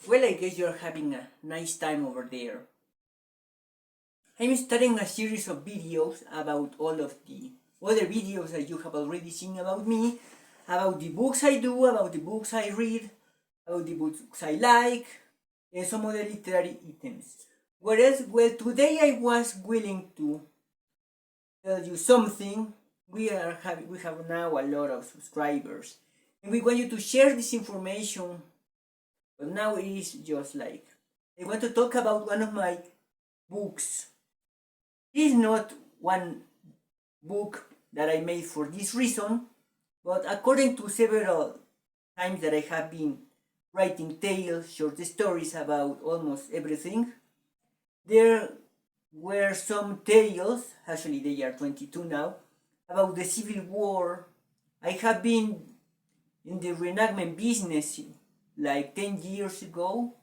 Well, I guess you're having a nice time over there. I'm starting a series of videos about all of the other videos that you have already seen about me, about the books I do, about the books I read, about the books I like, and some other literary items. Whereas, well, today I was willing to tell you something. We have now a lot of subscribers, and we want you to share this information. But now it is just like I want to talk about one of my books. It is not one book that I made for this reason, but according to several times that I have been writing tales, short stories about almost everything, there were some tales, actually they are 22 now, about the Civil War. I have been in the reenactment business like 10 years ago,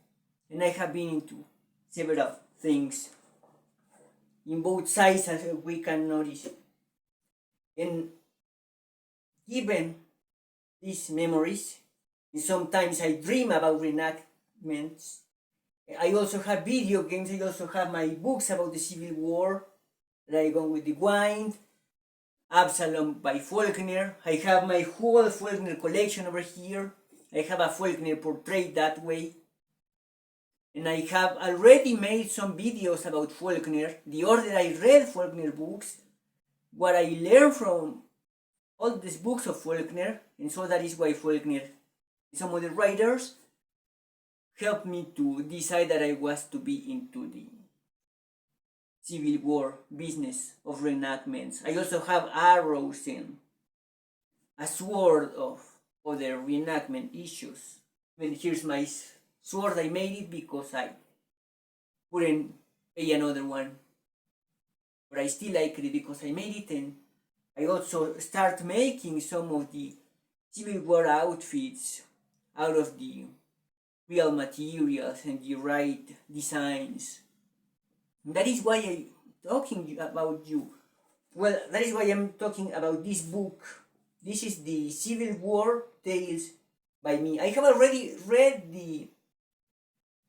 and I have been into several things in both sides, as we can notice. And given these memories, and sometimes I dream about reenactments. I also have video games. I also have my books about the Civil War, like Gone with the Wind, Absalom by Faulkner. I have my whole Faulkner collection over here. I have a Faulkner portrait that way. And I have already made some videos about Faulkner, the order I read Faulkner books, what I learned from all these books of Faulkner, and so that is why Faulkner and some other writers helped me to decide that I was to be into the Civil War business of reenactments. I also have arrows and a sword of other reenactment issues. And here's my sword. I made it because I couldn't pay another one, but I still like it because I made it. And I also start making some of the Civil War outfits out of the real materials and the right designs. And that is why I'm talking about you. Well, that is why I'm talking about this book. This is the Civil War Tales by me. I have already read the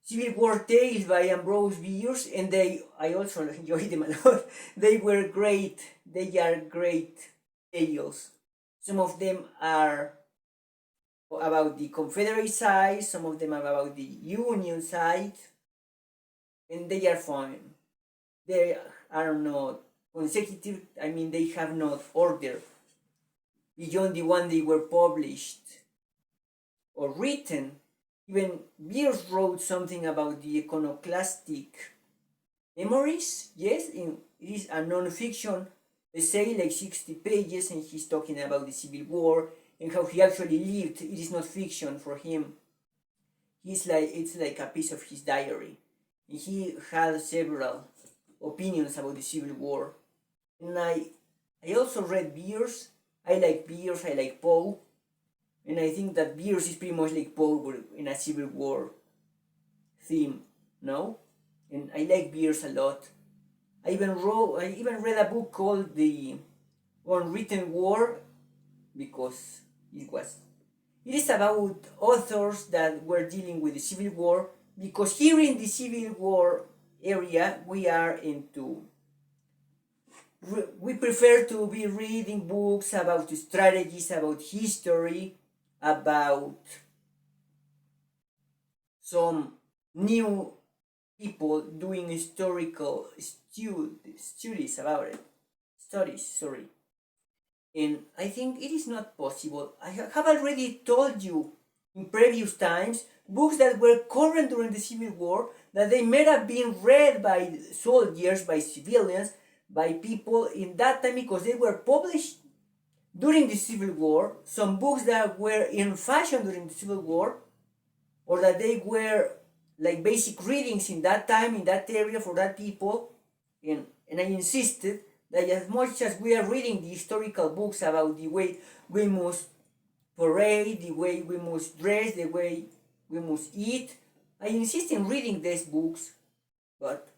Civil War Tales by Ambrose Bierce, and I also enjoyed them a lot. They were great. They are great tales. Some of them are about the Confederate side, some of them are about the Union side, and they are fun. They are not consecutive, I mean, they have not order beyond the one they were published or written. Even Bierce wrote something about the iconoclastic memories. Yes, it is a non-fiction essay, like 60 pages, and he's talking about the Civil War and how he actually lived. It is not fiction for him. It's like a piece of his diary. And he had several opinions about the Civil War. And I also read Bierce. I like Bierce, I like Poe. And I think that Bierce is pretty much like Poe, but in a Civil War theme, no? And I like Bierce a lot. I even read a book called The Unwritten War, because it is about authors that were dealing with the Civil War, because here in the Civil War area we prefer to be reading books about strategies, about history, about some new people doing historical studies about it. And I think it is not possible. I have already told you in previous times books that were current during the Civil War, that they may have been read by soldiers, by civilians, by people in that time, because they were published during the Civil War. Some books that were in fashion during the Civil War, or that they were like basic readings in that time, in that area, for that people. And I insisted that as much as we are reading the historical books about the way we must parade, the way we must dress, the way we must eat, I insist in reading these books. But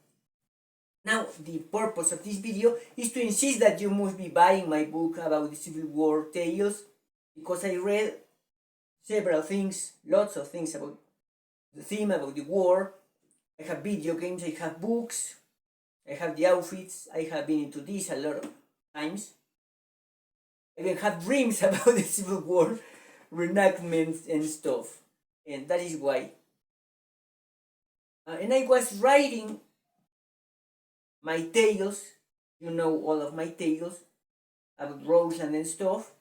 now the purpose of this video is to insist that you must be buying my book about the Civil War tales, because I read several things, lots of things about the theme, about the war. I have video games, I have books, I have the outfits. I have been into this a lot of times. I even have dreams about the Civil War reenactments and stuff. And that is why. And I was writing my tales, all of my tales about Roseland and stuff.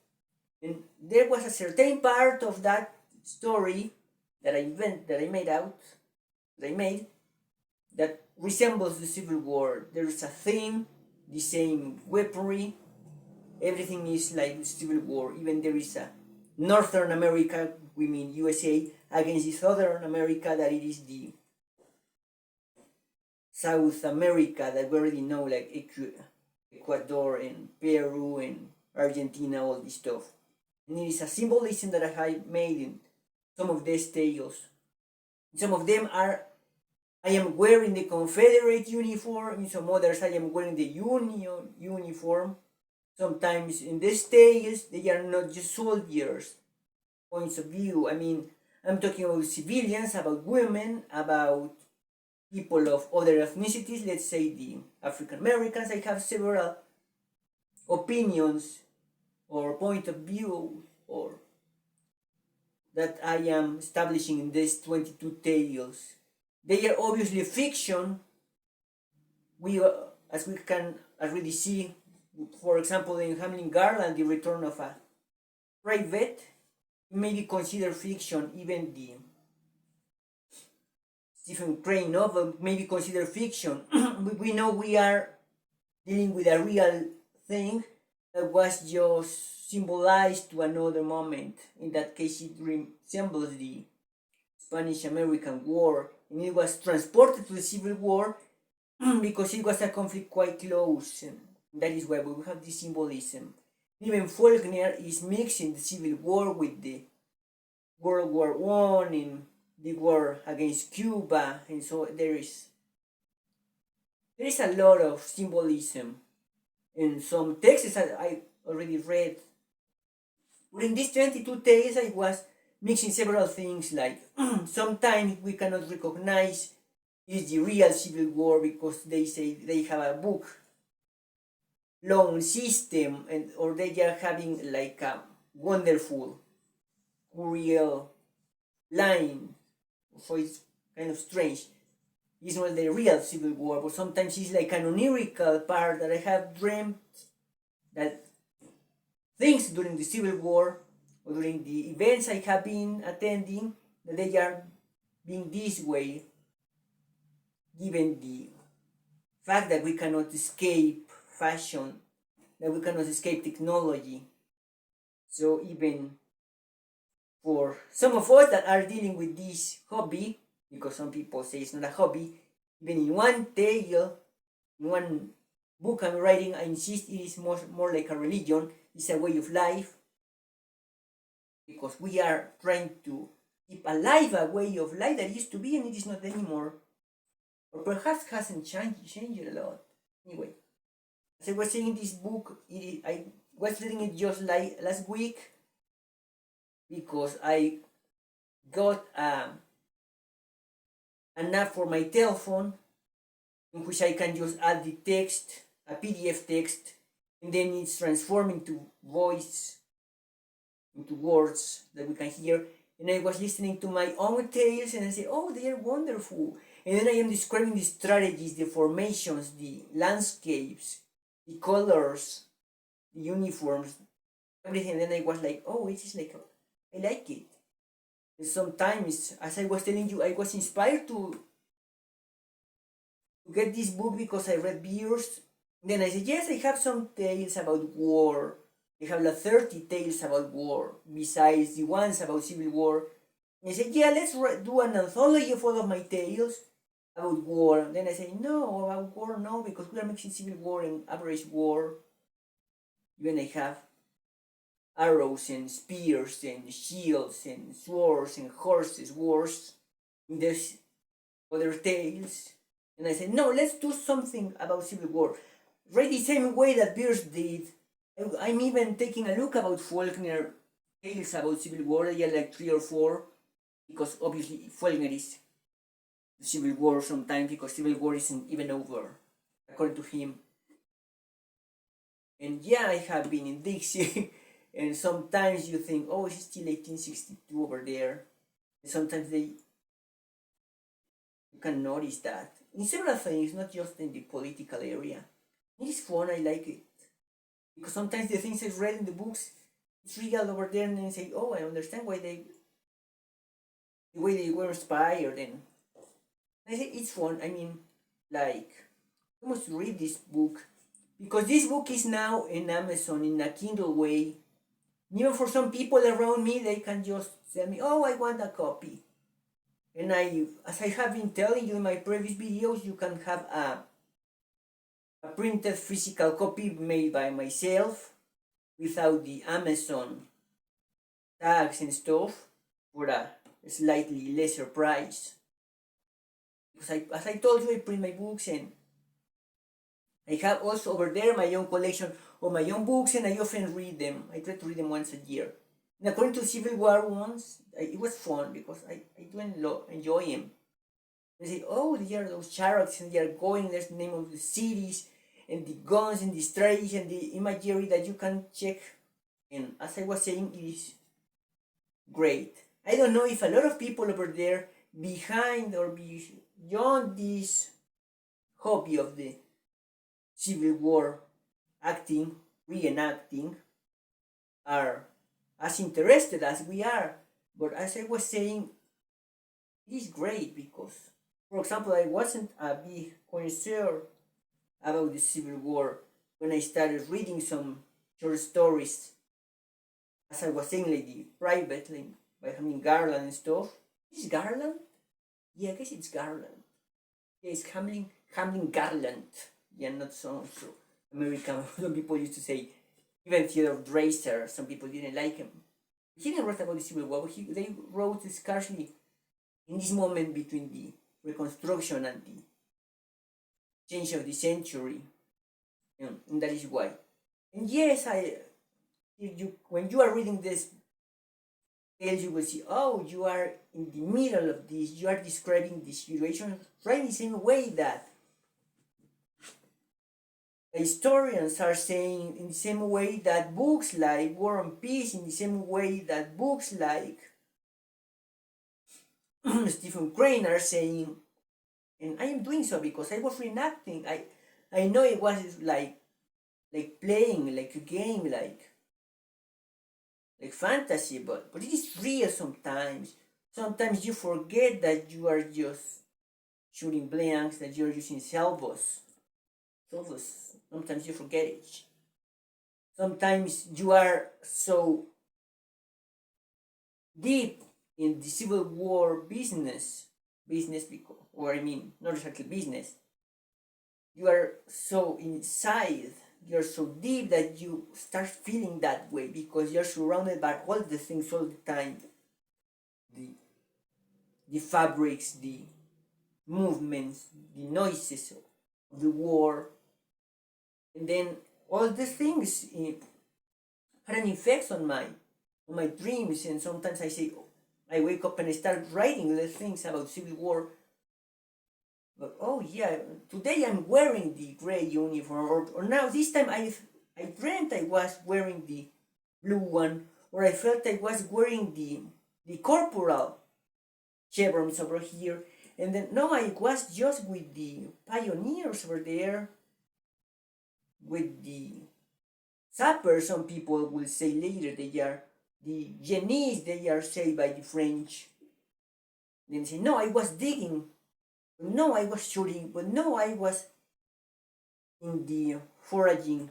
And there was a certain part of that story that I made that resembles the Civil War. There is a theme, the same weaponry. Everything is like the Civil War. Even there is a Northern America, we mean USA, against the Southern America, that it is the South America that we already know, like Ecuador and Peru and Argentina, all this stuff. And it is a symbolism that I have made in some of these tales. Some of them are, I am wearing the Confederate uniform. In some others, I am wearing the Union uniform. Sometimes in these tales, they are not just soldiers' points of view. I mean, I'm talking about civilians, about women, about people of other ethnicities, let's say the African Americans. I have several opinions or point of view or that I am establishing in these 22 tales. They are obviously fiction. As we can already see, for example, in Hamlin Garland, The Return of a Private, maybe considered fiction. Even the Stephen Crane novel may be considered fiction. We know we are dealing with a real thing that was just symbolized to another moment. In that case, it resembles the Spanish-American War, and it was transported to the Civil War because it was a conflict quite close, and that is why we have this symbolism. Even Faulkner is mixing the Civil War with the World War I and the war against Cuba, and so there is a lot of symbolism in some texts that I already read. During these 22 days, I was mixing several things, like sometimes we cannot recognize is the real Civil War because they say they have a book loan system, or they are having like a wonderful real line. So it's kind of strange. It's not the real Civil War, but sometimes it's like an onirical part that I have dreamt that things during the Civil War or during the events I have been attending, that they are being this way, given the fact that we cannot escape fashion, that we cannot escape technology. So even for some of us that are dealing with this hobby, because some people say it's not a hobby, even in one tale, in one book I'm writing, I insist it is more like a religion. It's a way of life, because we are trying to keep alive a way of life that used to be and it is not anymore, or perhaps hasn't changed a lot. Anyway, as I was saying, this book, I was reading it just like last week, because I got an app for my telephone in which I can just add the text, a PDF text, and then it's transformed into voice, into words that we can hear. And I was listening to my own tales and I say, oh, they are wonderful. And then I am describing the strategies, the formations, the landscapes, the colors, the uniforms, everything. And then I was like, oh, it is like, I like it. And sometimes, as I was telling you, I was inspired to get this book because I read Beers. Then I said, yes, I have some tales about war. I have like 30 tales about war, besides the ones about Civil War. And I said, yeah, let's do an anthology of all of my tales about war. And then I said, no, about war, no, because we are mixing Civil War and average war. Even I have arrows and spears and shields and swords and horses, wars in these other tales. And I said, no, let's do something about Civil War. Right the same way that Beers did. I'm even taking a look about Faulkner tales about Civil War. I have like 3 or 4, because obviously Faulkner is the Civil War sometimes, because Civil War isn't even over, according to him. And yeah, I have been in Dixie, and sometimes you think, oh, it's still 1862 over there. And sometimes you can notice that in several things, not just in the political area. It's fun, I like it. Because sometimes the things I've read in the books, it's real over there, and then say, oh, I understand why the way they were inspired. And I say it's fun. I mean, like, you must read this book, because this book is now in Amazon in a Kindle way. Even for some people around me, they can just tell me, oh, I want a copy. And as I have been telling you in my previous videos, you can have a printed physical copy made by myself without the Amazon tags and stuff for a slightly lesser price. Because as I told you, I print my books, and I have also over there my own collection of my own books, and I often read them. I try to read them once a year. And according to Civil War ones, it was fun because I do enjoy them. They say, oh, they are those characters, and they are going, there's the name of the cities, and the guns, and the strategies, and the imagery that you can check. And as I was saying, it is great. I don't know if a lot of people over there behind or beyond this hobby of the Civil War acting, reenacting, are as interested as we are. But as I was saying, it is great because, for example, I wasn't a big connoisseur about the Civil War when I started reading some short stories. As I was saying, like the Private, like by Hamlin Garland and stuff. Is it Garland? Yeah, I guess it's Garland. Yeah, it's Hamlin Garland. Yeah, not so American. Some people used to say, even Theodore Dreiser, some people didn't like him. He didn't write about the Civil War, but they wrote scarcely in this moment between the Reconstruction and the change of the century. And that is why. And yes, when you are reading this tales, you will see, oh, you are in the middle of this, you are describing the situation right in the same way that historians are saying, in the same way that books like War and Peace, in the same way that books like Stephen Crane are saying. And I am doing so because I was reenacting. I know it was like playing, like a game, like fantasy, but it is real sometimes. Sometimes you forget that you are just shooting blanks, that you are using salvos. Sometimes you forget it. Sometimes you are so deep in the Civil War business because, or I mean, not exactly business. You are so inside, you're so deep that you start feeling that way because you're surrounded by all the things all the time. The fabrics, the movements, the noises of the war, and then all the things had an effect on my dreams. And sometimes I say, I wake up and I start writing the things about Civil War. But oh yeah, today I'm wearing the gray uniform, or now this time I dreamt I was wearing the blue one, or I felt I was wearing the corporal chevrons over here, and then no, I was just with the pioneers over there, with the sappers. Some people will say later they are the genies, they are said by the French. Then say, no, I was digging, no, I was shooting, but no, I was in the foraging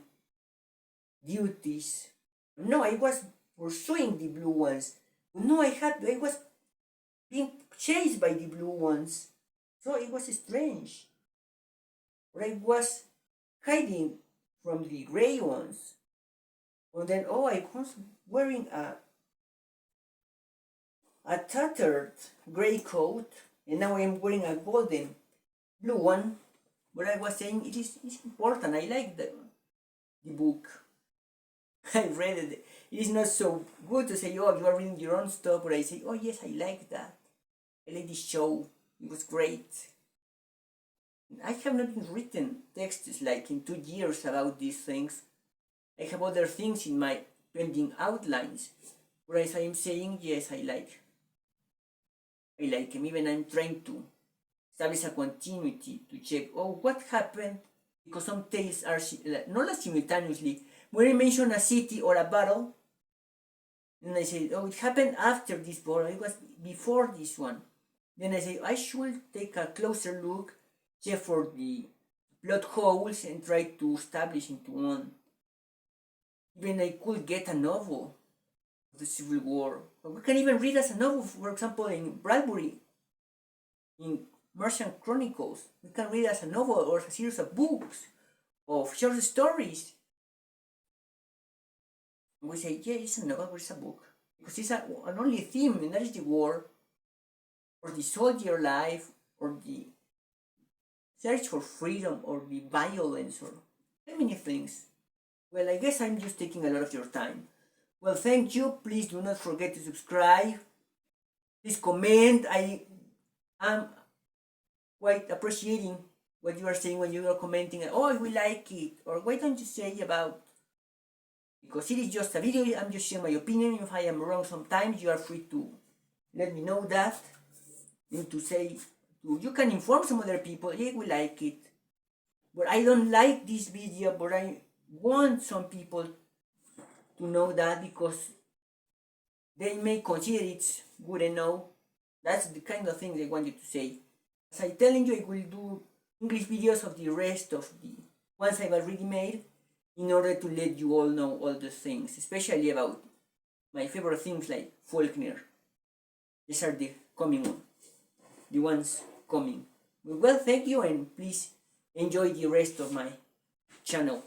duties. No, I was pursuing the blue ones. No, I was being chased by the blue ones. So it was strange. Or I was hiding from the gray ones. And then, oh, I was wearing a tattered gray coat, and now I am wearing a golden blue one. But I was saying it's important. I like the book. I read it. It is not so good to say, oh, you are reading your own stuff, but I say, oh yes, I like that. I like this show. It was great. I have not written texts like in 2 years about these things. I have other things in my pending outlines. Whereas I am saying, yes, I like him. Even I'm trying to establish a continuity to check, oh, what happened? Because some tales are not simultaneously. When I mention a city or a battle, then I say, oh, it happened after this battle. It was before this one. Then I say, I should take a closer look, check for the plot holes, and try to establish into one. Even I could get a novel of the Civil War. But we can even read as a novel, for example, in Bradbury, in Martian Chronicles. We can read as a novel or a series of books, of short stories. And we say, yeah, it's a novel, but it's a book. Because it's an only theme, and that is the war, or the soldier life, or the search for freedom, or the violence, or many things. Well, I guess I'm just taking a lot of your time. Well, thank you. Please do not forget to subscribe. Please comment. I am quite appreciating what you are saying when you are commenting. Oh, we like it. Or why don't you say about... Because it is just a video. I'm just sharing my opinion. If I am wrong sometimes, you are free to let me know that. And to say... You can inform some other people. Yeah, we like it. But I don't like this video. But I want some people to know that, because they may consider it's good enough. That's the kind of thing they want you to say. As I'm telling you, I will do English videos of the rest of the ones I've already made, in order to let you all know all the things, especially about my favorite things like Faulkner. These are the coming ones, the ones coming. Well, thank you, and please enjoy the rest of my channel.